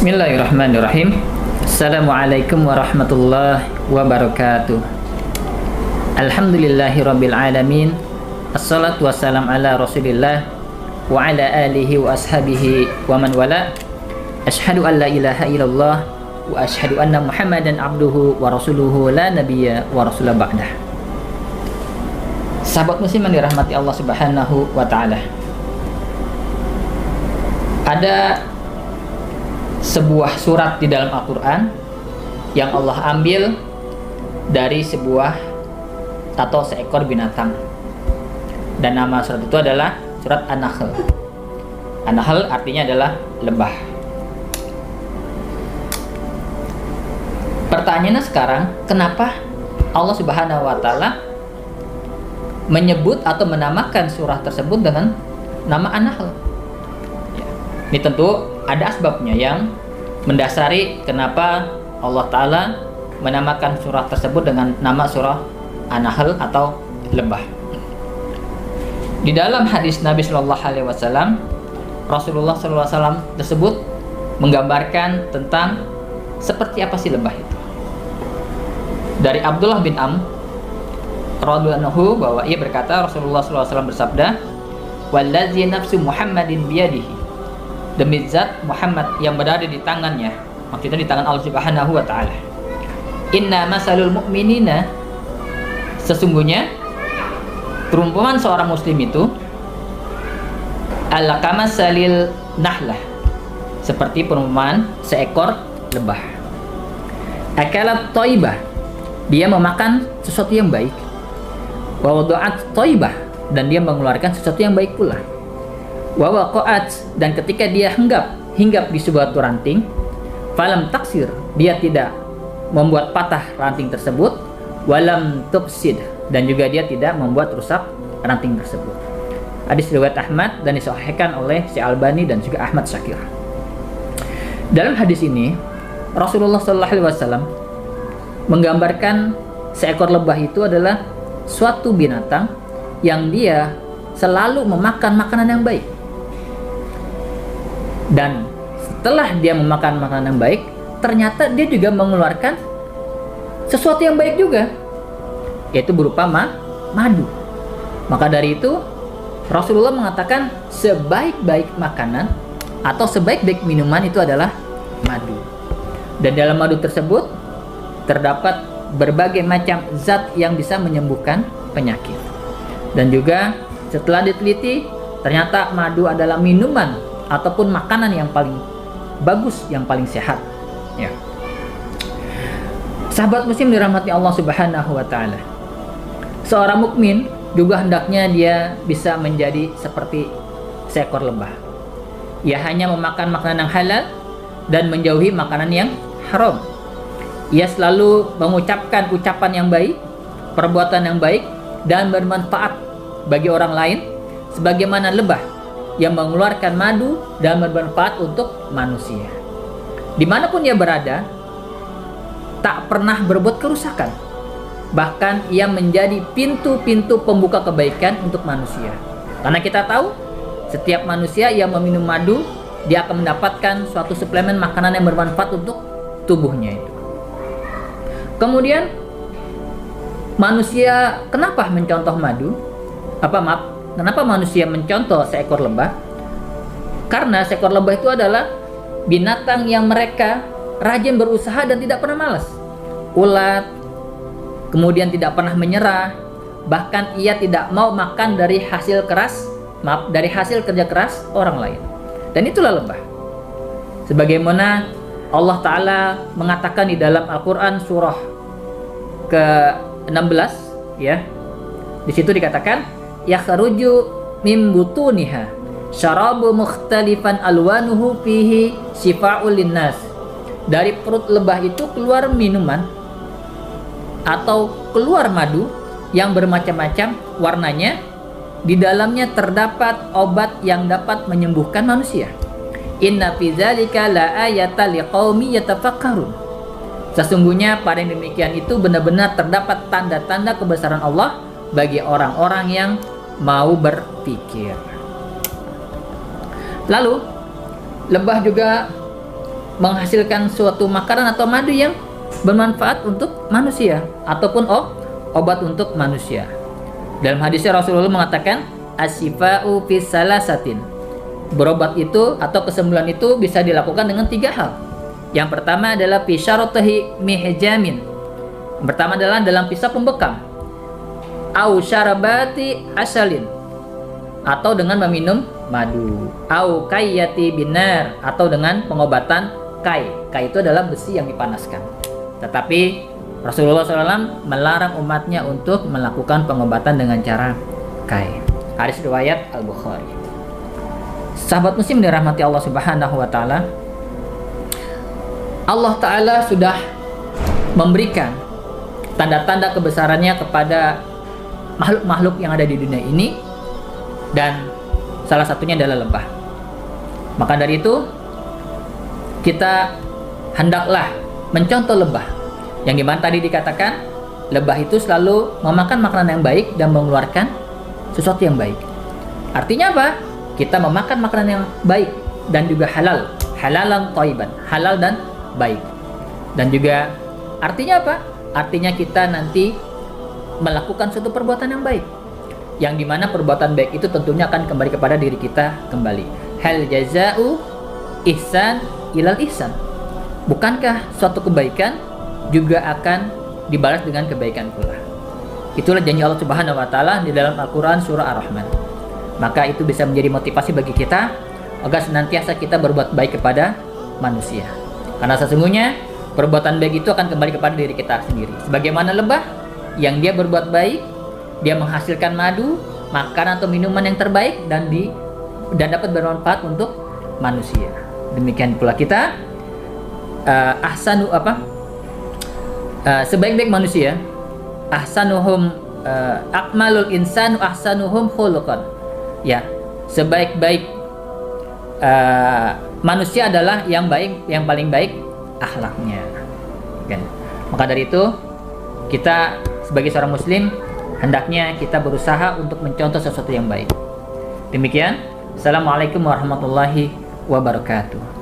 Bismillahirrahmanirrahim. Assalamualaikum warahmatullahi wabarakatuh. Alhamdulillahirabbil alamin. Assalatu wassalam ala Rasulillah wa ala alihi wa ashabihi wa man wala. Asyhadu an la ilaha illallah wa asyhadu anna Muhammadan abduhu wa rasuluhu la nabiyya wa rasula ba'dah. Sahabat muslim yang dirahmati Allah Subhanahu wa taala. Ada sebuah surat di dalam Al-Quran yang Allah ambil dari sebuah atau seekor binatang, dan nama surat itu adalah surat An-Nahl. An-Nahl artinya adalah lebah. Pertanyaannya sekarang, kenapa Allah Subhanahu wa taala menyebut atau menamakan surah tersebut dengan nama An-Nahl? Ini tentu ada asbabnya yang mendasari kenapa Allah Ta'ala menamakan surah tersebut dengan nama surah An-Nahl atau lebah. Di dalam hadis Nabi Shallallahu Alaihi Wasallam, Rasulullah Shallallahu Alaihi Wasallam tersebut menggambarkan tentang seperti apa sih lebah itu. Dari Abdullah bin Amr radhiyallahu anhu bahwa ia berkata, Rasulullah Shallallahu Alaihi Wasallam bersabda, "Wallazi nafsu Muhammadin biyadihi." Demi zat Muhammad yang berada di tangannya, maksudnya di tangan Allah Subhanahu wa taala. Inna masalul mu'minina, sesungguhnya perumpamaan seorang muslim itu al-kamasalil nahlah, seperti perumpamaan seekor lebah. Akalat thayyibah, dia memakan sesuatu yang baik. Wa wada'at thayyibah, dan dia mengeluarkan sesuatu yang baik pula. Wa waqa'at, dan ketika dia hinggap di sebuah ranting, falam taksir, dia tidak membuat patah ranting tersebut, walam tufsid, dan juga dia tidak membuat rusak ranting tersebut. Hadis riwayat Ahmad dan disahihkan oleh Syekh Albani dan juga Ahmad Syakir. Dalam hadis ini Rasulullah SAW menggambarkan seekor lebah itu adalah suatu binatang yang dia selalu memakan makanan yang baik. Dan setelah dia memakan makanan yang baik, ternyata dia juga mengeluarkan sesuatu yang baik juga, yaitu berupa madu. Maka dari itu Rasulullah mengatakan sebaik-baik makanan atau sebaik-baik minuman itu adalah madu. Dan dalam madu tersebut terdapat berbagai macam zat yang bisa menyembuhkan penyakit. Dan juga setelah diteliti, ternyata madu adalah minuman ataupun makanan yang paling bagus, yang paling sehat, ya. Sahabat muslim dirahmati Allah Subhanahu wa taala. Seorang mukmin juga hendaknya dia bisa menjadi seperti seekor lebah. Ia hanya memakan makanan yang halal dan menjauhi makanan yang haram. Ia selalu mengucapkan ucapan yang baik, perbuatan yang baik dan bermanfaat bagi orang lain, sebagaimana lebah yang mengeluarkan madu dan bermanfaat untuk manusia. Dimanapun ia berada, tak pernah berbuat kerusakan. Bahkan ia menjadi pintu-pintu pembuka kebaikan untuk manusia. Karena kita tahu, setiap manusia yang meminum madu, dia akan mendapatkan suatu suplemen makanan yang bermanfaat untuk tubuhnya itu. Kemudian manusia kenapa mencontoh madu? Kenapa manusia mencontoh seekor lebah? Karena seekor lebah itu adalah binatang yang mereka rajin berusaha dan tidak pernah malas. Ulat, kemudian tidak pernah menyerah, bahkan ia tidak mau makan dari hasil kerja keras orang lain. Dan itulah lebah. Sebagaimana Allah Ta'ala mengatakan di dalam Al-Quran surah ke-16, ya. Di situ dikatakan yakhruju min butuniha syarabu mukhtalifan alwanuhu fihi syifa'ul linnas. Dari perut lebah itu keluar minuman atau keluar madu yang bermacam-macam warnanya. Di dalamnya terdapat obat yang dapat menyembuhkan manusia. Inna fi dzalika la ayatan liqaumi yatafakkarun. Sesungguhnya pada yang demikian itu benar-benar terdapat tanda-tanda kebesaran Allah bagi orang-orang yang mau berpikir. Lalu lebah juga menghasilkan suatu makanan atau madu yang bermanfaat untuk manusia ataupun obat untuk manusia. Dalam hadisnya Rasulullah mengatakan asyifa'u fis salasatin. Berobat itu atau kesembuhan itu bisa dilakukan dengan 3 hal. Yang pertama adalah fi syaratihi mihjamin. Yang pertama adalah dalam pisau pembekam. Au syarabati asalin, atau dengan meminum madu. Au kayyati binar, atau dengan pengobatan kai. Kai itu adalah besi yang dipanaskan. Tetapi Rasulullah SAW melarang umatnya untuk melakukan pengobatan dengan cara kai. Hadis riwayat Al-Bukhari. Sahabat muslim dirahmati Allah Subhanahu wa taala. Allah taala sudah memberikan tanda-tanda kebesarannya kepada makhluk-makhluk yang ada di dunia ini, dan salah satunya adalah lebah. Maka dari itu kita hendaklah mencontoh lebah, yang dimana tadi dikatakan lebah itu selalu memakan makanan yang baik dan mengeluarkan sesuatu yang baik. Artinya apa? Kita memakan makanan yang baik dan juga halal, halalan thayyiban, halal dan baik. Dan juga artinya apa? Artinya kita nanti melakukan suatu perbuatan yang baik, yang dimana perbuatan baik itu tentunya akan kembali kepada diri kita kembali. Hal jaza'u ihsan ilal ihsan. Bukankah suatu kebaikan juga akan dibalas dengan kebaikan pula? Itulah janji Allah Subhanahu wa taala di dalam Al-Qur'an surah Ar-Rahman. Maka itu bisa menjadi motivasi bagi kita agar senantiasa kita berbuat baik kepada manusia. Karena sesungguhnya perbuatan baik itu akan kembali kepada diri kita sendiri. Sebagaimana lebah yang dia berbuat baik, dia menghasilkan madu, makanan atau minuman yang terbaik dan dapat bermanfaat untuk manusia. Demikian pula kita sebaik-baik manusia, ahsanuhum akmalul insanu ahsanuhum khuluqan. Ya, sebaik-baik manusia adalah yang paling baik akhlaknya. Kan? Maka dari itu kita sebagai seorang muslim hendaknya kita berusaha untuk mencontoh sesuatu yang baik. Demikian. Assalamualaikum warahmatullahi wabarakatuh.